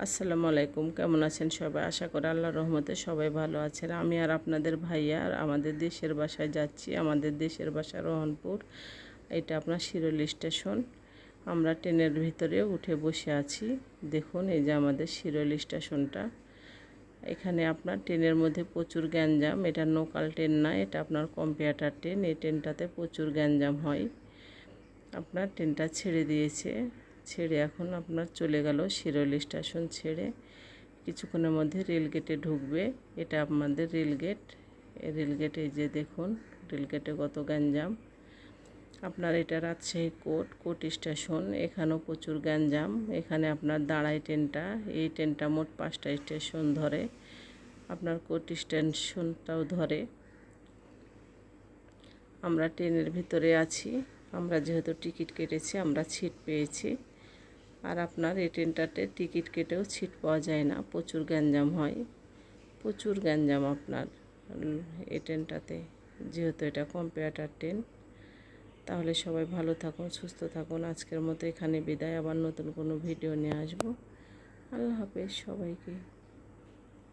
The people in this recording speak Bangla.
আসসালামু আলাইকুম, কেমন আছেন সবাই? আশা করি আল্লাহর রহমতে সবাই ভালো আছেন। আমি আর আপনাদের ভাইয়া আর আমাদের দেশের বাসায় যাচ্ছি। আমাদের দেশের বাসা রহনপুর। এটা আপনার শিরোলি স্টেশন। আমরা ট্রেনের ভিতরে উঠে বসে আছি। দেখুন, এই যে আমাদের শিরোলি স্টেশনটা। এখানে আপনার ট্রেনের মধ্যে প্রচুর গ্যাঞ্জাম। এটা লোকাল ট্রেন না, এটা আপনার কম্পিউটার ট্রেন। এই ট্রেনটাতে প্রচুর গ্যাঞ্জাম হয়। আপনার ট্রেনটা ছেড়ে দিয়েছে, ছেড়ে এখন আপনার চলে গেল শিরোলি স্টেশন ছেড়ে। কিছুক্ষণের মধ্যে রেলগেটে ঢুকবে। এটা আমাদের রেলগেট। এই রেলগেটে যে দেখুন, রেলগেটে কত গ্যাঞ্জাম। আপনার এটা রাজশাহী কোর্ট স্টেশন। এখানেও প্রচুর গ্যাঞ্জাম। এখানে আপনার দাঁড়ায় ট্রেনটা। এই ট্রেনটা মোট 5টা স্টেশন ধরে। আপনার কোর্ট স্টেশনটাও ধরে। আমরা ট্রেনের ভিতরে আছি। আমরা যেহেতু টিকিট কেটেছি, আমরা সিট পেয়েছি। আর আপনার এই ট্রেনটাতে টিকিট কেটেও সিট পাওয়া যায় না, প্রচুর গ্যাঞ্জাম হয়, প্রচুর গ্যাঞ্জাম আপনার এই ট্রেনটাতে, যেহেতু এটা কম্পিউটার ট্রেন। তাহলে সবাই ভালো থাকুন, সুস্থ থাকুন। আজকের মতো এখানে বিদায়। আবার নতুন কোনো ভিডিও নিয়ে আসবো। আল্লাহ হাফেজ সবাইকে।